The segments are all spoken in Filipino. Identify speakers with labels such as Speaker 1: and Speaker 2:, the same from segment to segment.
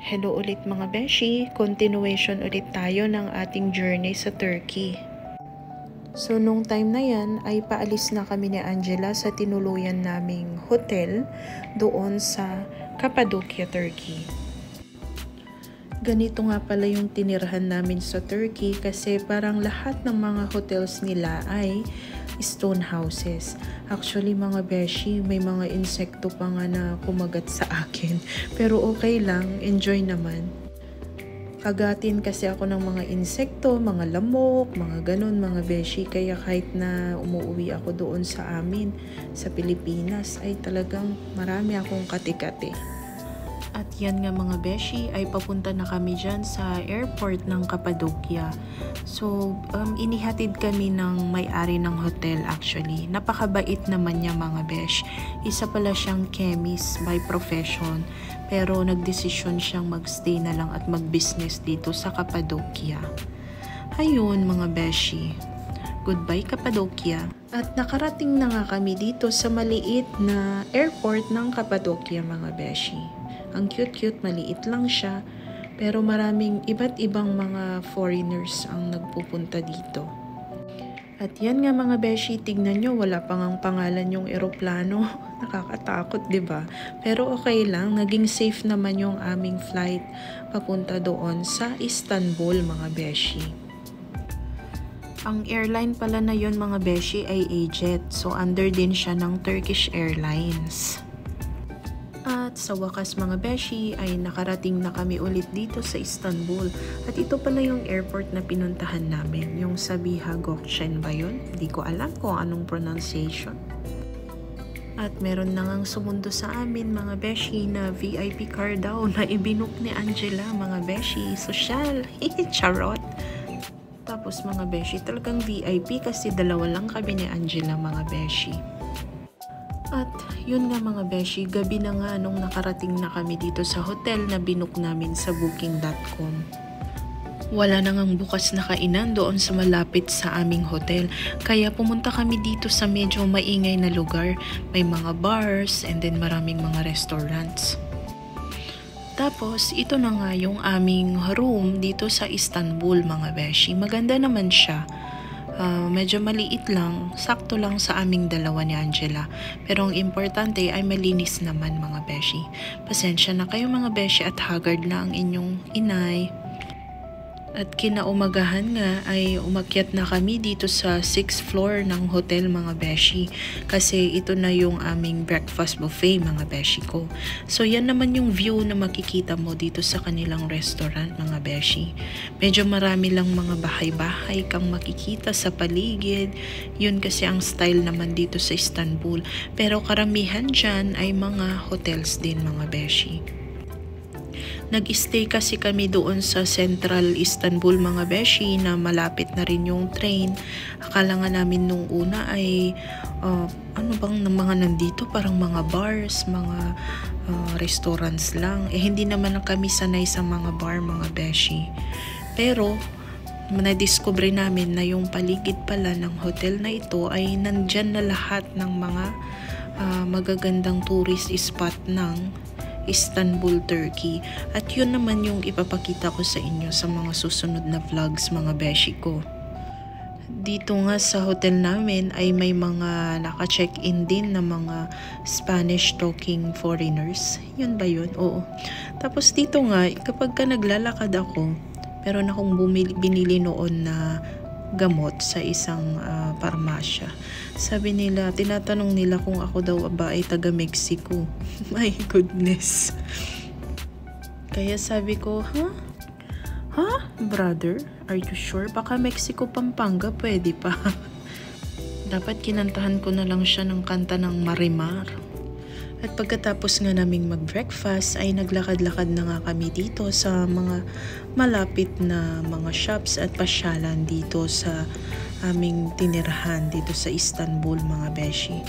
Speaker 1: Hello ulit mga beshi, continuation ulit tayo ng ating journey sa Turkey. So nung time na yan ay paalis na kami ni Angela sa tinuluyan naming hotel doon sa Cappadocia, Turkey. Ganito nga pala yung tinirahan namin sa Turkey kasi parang lahat ng mga hotels nila ay stone houses. Actually mga beshi, may mga insekto pa nga na kumagat sa akin. Pero okay lang, enjoy naman. Kagatin kasi ako ng mga insekto, mga lamok, mga ganun mga beshi. Kaya kahit na umuwi ako doon sa amin, sa Pilipinas, ay talagang marami akong kati-kati. At yan nga mga beshi, ay papunta na kami dyan sa airport ng Cappadocia. So, inihatid kami ng may-ari ng hotel actually. Napakabait naman niya mga besh. Isa pala siyang chemist by profession. Pero nagdesisyon siyang magstay na lang at mag-business dito sa Cappadocia. Ayun mga beshi. Goodbye Cappadocia. At nakarating na nga kami dito sa maliit na airport ng Cappadocia mga beshi. Ang cute-cute, maliit lang siya, pero maraming iba't ibang mga foreigners ang nagpupunta dito. At yan nga mga beshi, tignan nyo, wala pang ang pangalan yung eroplano. Nakakatakot, di ba? Pero okay lang, naging safe naman yung aming flight papunta doon sa Istanbul mga beshi. Ang airline pala na yun mga beshi ay AJet, so under din siya ng Turkish Airlines. At sa wakas mga beshi ay nakarating na kami ulit dito sa Istanbul. At ito pala yung airport na pinuntahan namin. Yung Sabiha Gökçen ba yun? Hindi ko alam kung anong pronunciation. At meron na ngang sumundo sa amin mga beshi na VIP car daw na ibinook ni Angela mga beshi. Social! Charot! Tapos mga beshi talagang VIP kasi dalawa lang kami ni Angela mga beshi. At yun nga mga beshi, gabi na nga nung nakarating na kami dito sa hotel na binook namin sa booking.com. Wala na ngang bukas na kainan doon sa malapit sa aming hotel. Kaya pumunta kami dito sa medyo maingay na lugar. May mga bars and then maraming mga restaurants. Tapos ito na nga yung aming room dito sa Istanbul mga beshi. Maganda naman siya. Medyo maliit lang, sakto lang sa aming dalawa ni Angela. Pero ang importante ay malinis naman mga beshi. Pasensya na kayo mga beshi at haggard na ang inyong inay. At kinaumagahan nga ay umakyat na kami dito sa 6th floor ng hotel mga beshi. Kasi ito na yung aming breakfast buffet mga beshi ko. So yan naman yung view na makikita mo dito sa kanilang restaurant mga beshi. Medyo marami lang mga bahay-bahay kang makikita sa paligid. Yun kasi ang style naman dito sa Istanbul. Pero karamihan dyan ay mga hotels din mga beshi. Nag-stay kasi kami doon sa Central Istanbul mga beshi na malapit na rin yung train. Akala nga namin nung una ay ano bang mga nandito, parang mga bars, mga restaurants lang. Hindi naman kami sanay sa mga bar mga beshi. Pero nadiskubre namin na yung paligid pala ng hotel na ito ay nandyan na lahat ng mga magagandang tourist spot ng Istanbul, Turkey. At yun naman yung ipapakita ko sa inyo sa mga susunod na vlogs mga beshi ko. Dito nga sa hotel namin ay may mga naka-check-in din na mga Spanish talking foreigners. Yun ba yun? Oo. Tapos dito nga, kapag ka naglalakad ako, meron akong binili noon na gamot sa isang parmasya. Sabi nila, tinatanong nila kung ako daw ba ay taga Mexico. My goodness. Kaya sabi ko, brother? Are you sure? Baka Mexico, Pampanga, pwede pa. Dapat kinantahan ko na lang siya ng kanta ng Marimar. At pagkatapos nga naming mag-breakfast ay naglakad-lakad na nga kami dito sa mga malapit na mga shops at pasyalan dito sa aming tinirahan dito sa Istanbul mga beshi.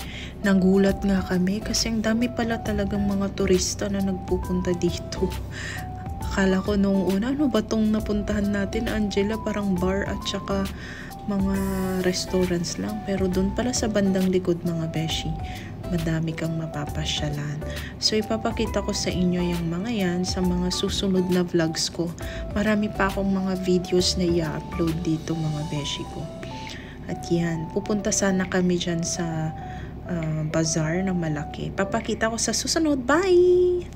Speaker 1: Nagulat nga kami kasi ang dami pala talagang mga turista na nagpupunta dito. Akala ko nung una, ano ba tong napuntahan natin Angela, parang bar at saka mga restaurants lang. Pero doon pala sa bandang likod mga beshi, madami kang mapapasyalan. So ipapakita ko sa inyo yung mga yan sa mga susunod na vlogs ko. Marami pa akong mga videos na i-upload dito mga beshi ko. At yan, pupunta sana kami dyan sa bazaar na malaki. Papakita ko sa susunod. Bye!